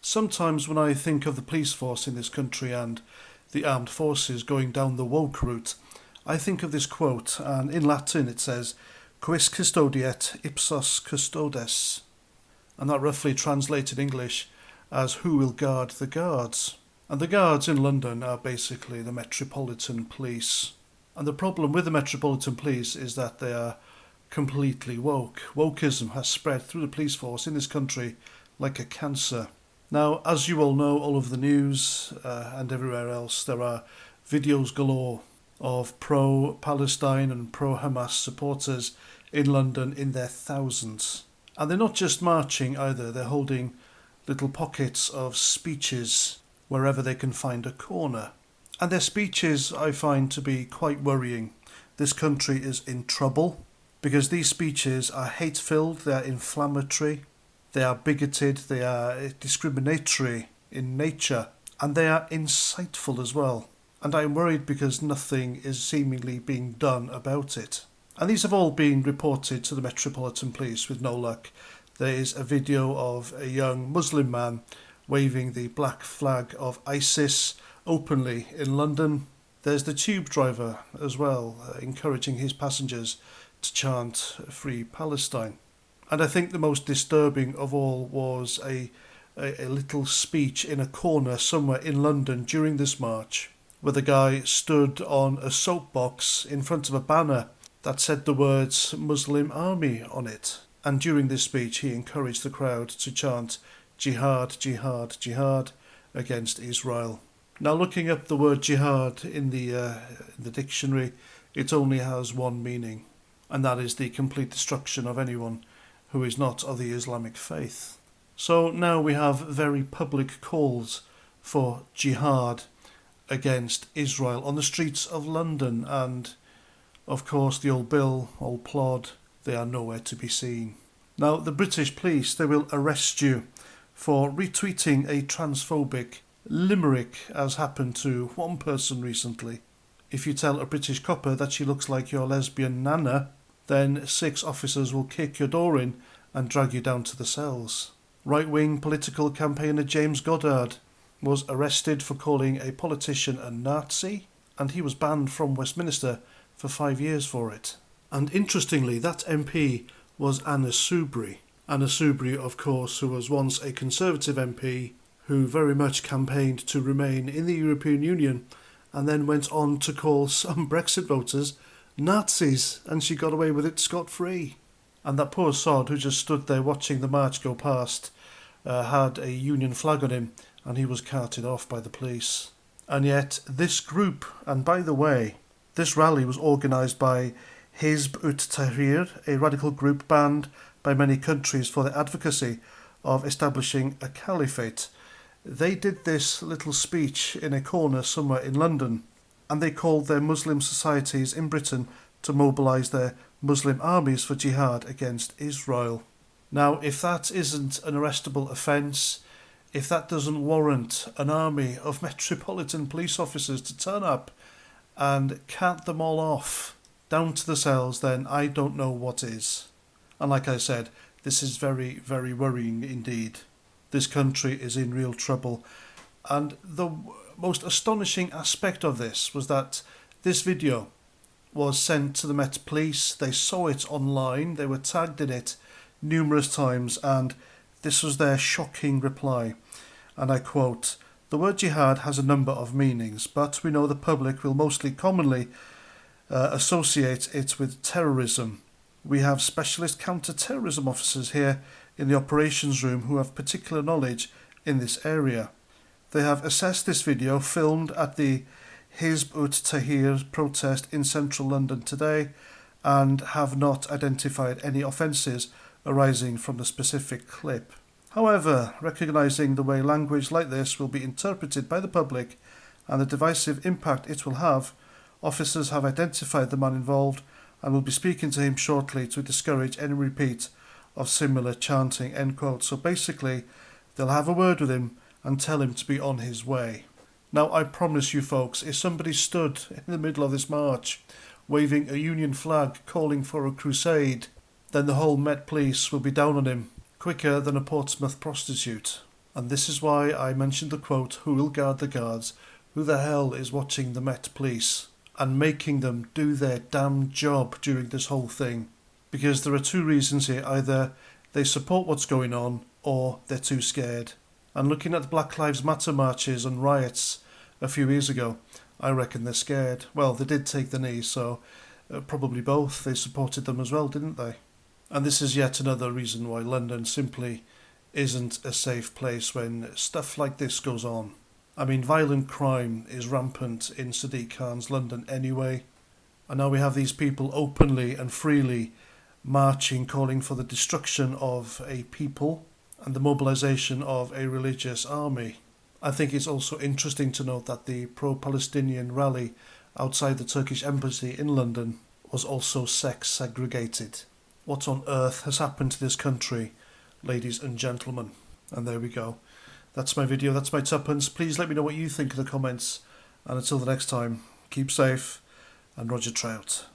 Sometimes when I think of the police force in this country and the armed forces going down the woke route, I think of this quote, and in Latin it says, Quis custodiet ipsos custodes, and that roughly translates in English as who will guard the guards. And the guards in London are basically the Metropolitan Police. And the problem with the Metropolitan Police is that they are completely woke. Wokeism has spread through the police force in this country like a cancer. Now, as you all know, all over the news and everywhere else, there are videos galore of pro-Palestine and pro-Hamas supporters in London in their thousands. And they're not just marching either, they're holding little pockets of speeches wherever they can find a corner. And their speeches I find to be quite worrying. This country is in trouble because these speeches are hate-filled, they are inflammatory, they are bigoted, they are discriminatory in nature, and they are insightful as well. And I'm worried because nothing is seemingly being done about it. And these have all been reported to the Metropolitan Police with no luck. There is a video of a young Muslim man waving the black flag of ISIS openly in London. There's the tube driver as well, encouraging his passengers to chant Free Palestine. And I think the most disturbing of all was a little speech in a corner somewhere in London during this march, where the guy stood on a soapbox in front of a banner that said the words Muslim Army on it. And during this speech he encouraged the crowd to chant Jihad, Jihad, Jihad against Israel. Now, looking up the word jihad in the dictionary, it only has one meaning, and that is the complete destruction of anyone who is not of the Islamic faith. So now we have very public calls for jihad against Israel on the streets of London, and of course the old Bill, old Plod, they are nowhere to be seen. Now, the British police, they will arrest you for retweeting a transphobic limerick, as happened to one person recently. If you tell a British copper that she looks like your lesbian nana, then 6 officers will kick your door in and drag you down to the cells. Right-wing political campaigner James Goddard was arrested for calling a politician a Nazi, and he was banned from Westminster for 5 years for it. And interestingly, that MP was Anna Soubry. Anna Soubry, of course, who was once a Conservative MP, who very much campaigned to remain in the European Union, and then went on to call some Brexit voters Nazis, and she got away with it scot-free. And that poor sod who just stood there watching the march go past had a Union flag on him, and he was carted off by the police. And yet this group, and by the way, this rally was organised by Hizb ut-Tahrir, a radical group banned by many countries for their advocacy of establishing a caliphate. They did this little speech in a corner somewhere in London, and they called their Muslim societies in Britain to mobilise their Muslim armies for jihad against Israel. Now, if that isn't an arrestable offence, if that doesn't warrant an army of Metropolitan Police officers to turn up and cant them all off down to the cells, then I don't know what is. And like I said, this is very, very worrying indeed. This country is in real trouble. And the most astonishing aspect of this was that this video was sent to the Met Police. They saw it online, they were tagged in it numerous times, and this was their shocking reply. And I quote, "The word jihad has a number of meanings, but we know the public will mostly commonly associate it with terrorism. We have specialist counter-terrorism officers here in the operations room who have particular knowledge in this area. They have assessed this video filmed at the Hizb ut-Tahrir protest in central London today and have not identified any offences arising from the specific clip. However, recognising the way language like this will be interpreted by the public and the divisive impact it will have, officers have identified the man involved and will be speaking to him shortly to discourage any repeat of similar chanting," end quote. So basically, they'll have a word with him and tell him to be on his way. Now, I promise you folks, if somebody stood in the middle of this march waving a Union flag calling for a crusade, then the whole Met Police will be down on him quicker than a Portsmouth prostitute. And this is why I mentioned the quote, "Who will guard the guards? Who the hell is watching the Met Police and making them do their damn job during this whole thing?" Because there are two reasons here. Either they support what's going on or they're too scared. And looking at the Black Lives Matter marches and riots a few years ago, I reckon they're scared. Well, they did take the knee, so probably both. They supported them as well, didn't they? And this is yet another reason why London simply isn't a safe place when stuff like this goes on. I mean, violent crime is rampant in Sadiq Khan's London anyway. And now we have these people openly and freely marching, calling for the destruction of a people and the mobilisation of a religious army. I think it's also interesting to note that the pro-Palestinian rally outside the Turkish embassy in London was also sex segregated. What on earth has happened to this country, ladies and gentlemen? And there we go. That's my video, that's my tuppence. Please let me know what you think in the comments. And until the next time, keep safe and Roger Trout.